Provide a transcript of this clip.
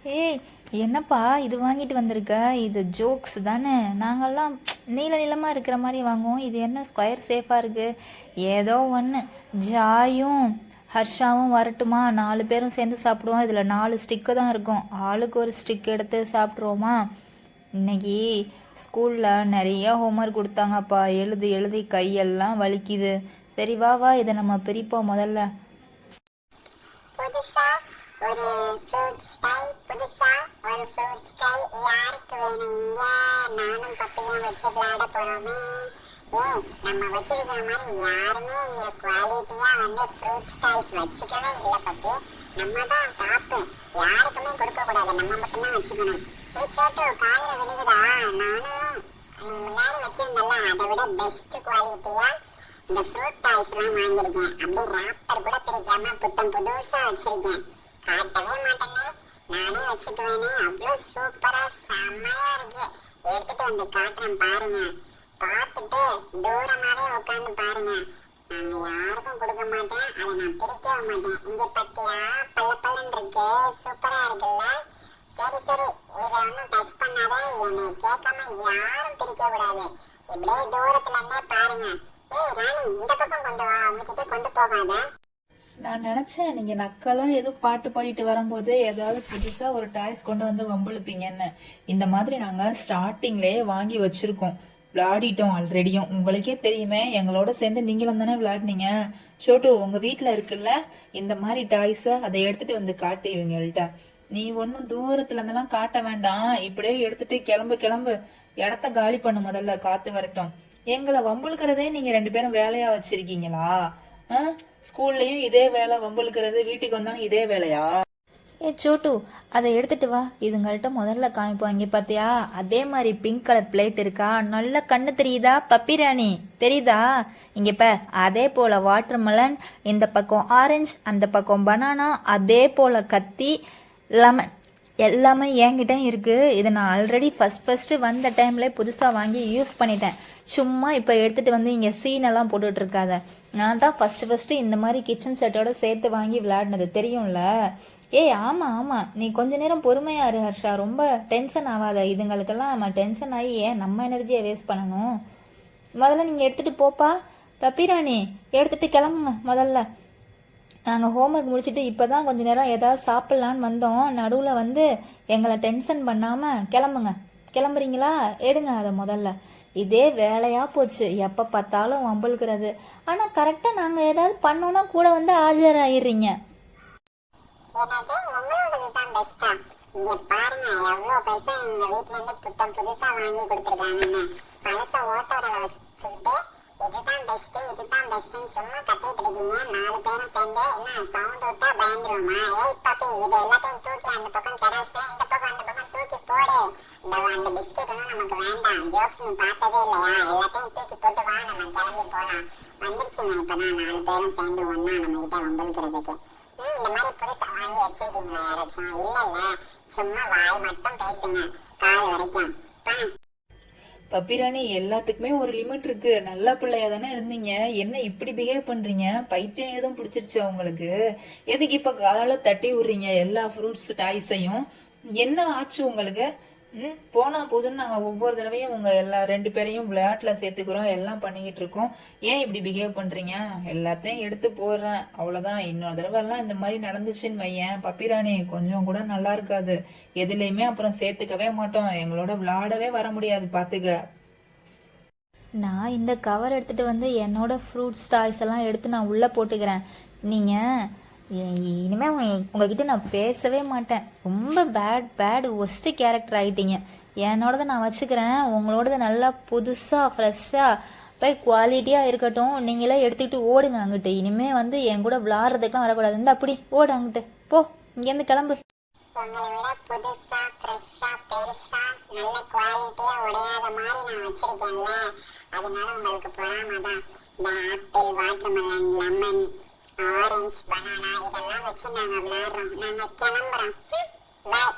ஏய், என்னப்பா இது வாங்கிட்டு வந்திருக்க? இது ஜோக்ஸ் தானே? நாங்கெல்லாம் நீள நீளமாக இருக்கிற மாதிரி வாங்குவோம். இது என்ன ஸ்கொயர் சேஃபாக இருக்கு? ஏதோ ஒன்று. ஜாயும் ஹர்ஷாவும் வரட்டுமா? 4 பேரும் சேர்ந்து சாப்பிடுவோம். இதில் 4 ஸ்டிக்கு தான் இருக்கும். ஆளுக்கு ஒரு ஸ்டிக் எடுத்து சாப்பிட்ருவோமா? இன்னைக்கு ஸ்கூலில் நிறைய ஹோம்ஒர்க் கொடுத்தாங்கப்பா. எழுதி எழுதி கையெல்லாம் வலிக்குது. சரி, வா வா, இதை நம்ம பிரிப்போம் முதல்ல. புதுசா ஒரு ஃப்ரூட் ஸ்டைல், புதுசா ஒரு ஃப்ரூட் ஸ்டைல் யாருக்கு வேணும்? இங்க நானும் பப்பியும் வச்சு விளையாட போறோமே. நம்ம வச்சிருக்கிற மாதிரி யாருமே இங்க குவாலிட்டியா ஃப்ரூட் ஸ்டைல்ஸ் வச்சுக்கவே இல்லை பப்பி. நம்ம தான் டாப்பு, யாருக்குமே கொடுக்க கூடாது, நம்ம மட்டும்தான் வச்சுக்கணும். சோட்டு காதுல விழுகுதா? நானும் நீ முன்னாடி வச்சிருந்தல அதை விட பெஸ்ட் குவாலிட்டியா இந்த ஃப்ரூட் டாய்ஸ் எல்லாம் வாங்கியிருக்கேன். அப்படியே ராப்டர் கூட பிரிக்காம புத்தம் புதுசா வச்சிருக்கேன். காட்டவே மாட்டேனே, நானே வச்சுக்குவேனே. அவ்வளோ சூப்பரா செம்மையா இருக்கு. எடுத்துட்டு வந்து காட்டுறேன் பாருங்க. பார்த்துட்டு தூரமாவே உட்காந்து பாருங்க. நாங்க யாருக்கும் கொடுக்க மாட்டேன், அதை நான் பிரிக்கவும் மாட்டேன். இங்க பத்தியா பல்ல பல்லன் இருக்கு, சூப்பரா இருக்குல்ல? சரி சரி, இதை ஒன்றும் டச் பண்ணாத, என்னை கேட்காம யாரும் பிரிக்க கூடாது. இப்படியே தூரத்துல இருந்தே பாருங்க. ஏய் ராணி, இந்த பக்கம் கொண்டு வா, உங்ககிட்ட கொண்டு போகாத. நான் நினச்சேன் நீங்கள் நக்கலாக ஏதோ பாட்டு பாடிட்டு வரும்போது ஏதாவது புதுசாக ஒரு டாய்ஸ் கொண்டு வந்து வம்பிழுப்பீங்கன்னு. இந்த மாதிரி நாங்கள் ஸ்டார்டிங்லேயே வாங்கி வச்சுருக்கோம், விளையாடிட்டோம் ஆல்ரெடியும். உங்களுக்கே தெரியுமே, எங்களோட சேர்ந்து நீங்களும் தானே விளையாடினீங்க. சோட்டு, உங்கள் வீட்டில் இருக்குல்ல இந்த மாதிரி டாய்ஸை, அதை எடுத்துகிட்டு வந்து காட்டு இவங்கள்ட்ட. நீ ஒன்றும் தூரத்துல இருந்தெல்லாம் காட்ட வேண்டாம், இப்படியே எடுத்துட்டு கிளம்பு கிளம்பு. இடத்த காலி பண்ணு முதல்ல, காத்து வரட்டும். எங்களை வம்புழுக்கிறதே நீங்கள் 2 பேரும் வேலையாக வச்சிருக்கீங்களா? ஸ்கூல்லையும் இதே வேலை, வம்புழுக்கிறது. வீட்டுக்கு வந்தாலும் இதே வேலையா? சோட்டு, அதை எடுத்துட்டு வா, இதுங்கள்ட்ட முதல்ல காமிப்போம். இங்கே பார்த்தியா, அதே மாதிரி பிங்க் கலர் பிளேட் இருக்கா? நல்ல கண்ணு தெரியுதா பப்பி ராணி? தெரியுதா? இங்கே அதே போல் வாட்டர்மெலன், இந்த பக்கம் ஆரஞ்சு, அந்த பக்கம் பனானா, அதே போல் கத்தி, லெமன் எல்லாமே என்கிட்டையும் இருக்குது. இதை நான் ஆல்ரெடி ஃபஸ்ட்டு வந்த டைம்லேயே புதுசாக வாங்கி யூஸ் பண்ணிட்டேன். சும்மா இப்போ எடுத்துகிட்டு வந்து இங்கே சீனெல்லாம் போட்டுட்ருக்காத. நான் தான் ஃபஸ்ட்டு இந்த மாதிரி கிச்சன் செட்டோட சேர்த்து வாங்கி விளையாடினது, தெரியும்ல? ஏய் ஆமாம் ஆமாம், நீ கொஞ்ச நேரம் பொறுமையா இரு ஹர்ஷா, ரொம்ப டென்ஷன் ஆகாத. இதுங்களுக்கெல்லாம் நம்ம டென்ஷன் ஆகி ஏன் நம்ம எனர்ஜியை வேஸ்ட் பண்ணணும்? முதல்ல நீங்கள் எடுத்துகிட்டு போப்பா. பப்பிராணி, எடுத்துகிட்டு கிளம்புங்க முதல்ல. நாங்கள் ஹோம்ஒர்க் முடிச்சுட்டு இப்போ தான் கொஞ்ச நேரம் ஏதாவது சாப்பிட்லான்னு வந்தோம். நடுவில் வந்து எங்களை டென்ஷன் பண்ணாமல் கிளம்புங்க. கிளம்புறீங்களா? எடுங்க அதை முதல்ல. இதே வேலையாக போச்சு, எப்போ பார்த்தாலும் வம்புழுக்கிறது. ஆனால் கரெக்டாக நாங்கள் ஏதாவது பண்ணோன்னா கூட வந்து ஆஜராகிடுறீங்க. எனக்கு உங்களோடது தான் பெஸ்டா. இங்க பாருங்க, எவ்வளவு பைசா எங்க வீட்ல இருந்து புத்தம் புதுசா வாங்கி கொடுத்துருக்காங்கன்னு. பழச ஓட்டோட வச்சுக்கிட்டு இதுதான் பெஸ்ட் இதுதான் பெஸ்ட்னு சும்மா கத்திட்டு இருக்கீங்க. 4 பேரும் சேர்ந்து என்ன சவுண்ட் விட்டா பயந்துருமா? ஏய் பப்பி, இது எல்லாத்தையும் தூக்கி அந்த பக்கம் கிடசு, இந்த பக்கம் அந்த பக்கம் தூக்கி போடு. அந்த பிஸ்கெட் ஒன்றும் நமக்கு வேண்டாம். ஜோக்ஸ் நீ பார்த்ததே இல்லையா? எல்லாத்தையும் தூக்கி போட்டு வா, நம்ம கிளம்பி போலாம். வந்துருச்சுங்க இப்பதான் 4 பேரும் சேர்ந்து ஒன்னா நம்ம கிட்ட வம்பிழுக்கிறதுக்கு. இந்த மாதிரி புதுசா வாங்கி வச்சிருக்கீங்களா யாராச்சும்? இல்லல்ல, சும்மா வாய் மட்டும் பேசுங்க காது வரைக்கும். பப்பிராணி, எல்லாத்துக்குமே ஒரு லிமிட் இருக்கு. நல்ல பிள்ளையா தானே இருந்தீங்க, என்ன இப்படி பிஹேவ் பண்றீங்க? பைத்தியம் எதுவும் பிடிச்சிருச்சா உங்களுக்கு? எதுக்கு இப்ப காலால தட்டி விடுறீங்க எல்லா ஃப்ரூட்ஸ் டாய்ஸையும்? என்ன ஆச்சு உங்களுக்கு? போனா போதுன்னு நாங்கள் ஒவ்வொரு தடவையும் உங்கள் எல்லா 2 பேரையும் விளையாட்டில் சேர்த்துக்கிறோம், எல்லாம் பண்ணிக்கிட்டு இருக்கோம். ஏன் இப்படி பிஹேவ் பண்ணுறீங்க? எல்லாத்தையும் எடுத்து போடுறேன், அவ்வளோதான். இன்னொரு தடவை எல்லாம் இந்த மாதிரி நடந்துச்சுன்னு வையேன் பப்பிராணி, கொஞ்சம் கூட நல்லா இருக்காது. எதுலேயுமே அப்புறம் சேர்த்துக்கவே மாட்டோம், எங்களோட விளையாடவே வர முடியாது, பார்த்துக்க. நான் இந்த கவர் எடுத்துகிட்டு வந்து என்னோட ஃப்ரூட்ஸ் டாய்ஸ் எல்லாம் எடுத்து நான் உள்ளே போட்டுக்கிறேன். நீங்கள் இனிமேல் உங்ககிட்ட நான் பேசவே மாட்டேன். ரொம்ப பேட் ஒஸ்ட்டு கேரக்டர் ஆகிட்டீங்க. என்னோடதை நான் வச்சுக்கிறேன், உங்களோடது நல்லா புதுசாக ஃப்ரெஷ்ஷாக போய் குவாலிட்டியாக இருக்கட்டும். நீங்களே எடுத்துக்கிட்டு ஓடுங்க அங்கிட்டு. இனிமேல் வந்து என் கூட விளாட்றதுக்கெலாம் வரக்கூடாது. இந்த அப்படி ஓடு அங்கிட்டு போ, இங்கேருந்து கிளம்பு. உங்களை விட புதுசா ஃப்ரெஷ்ஷா பெருசா நல்ல குவாலிட்டியா உடையாத மாதிரி நான் வச்சிருக்கேன்ல, அதனால உங்களுக்கு பொறாமதான். இந்த apple, watermelon, lemon, orange, banana இதெல்லாம் வச்சு நாங்க விளையாடுறோம். நாங்க கிளம்புறோம். பாய்.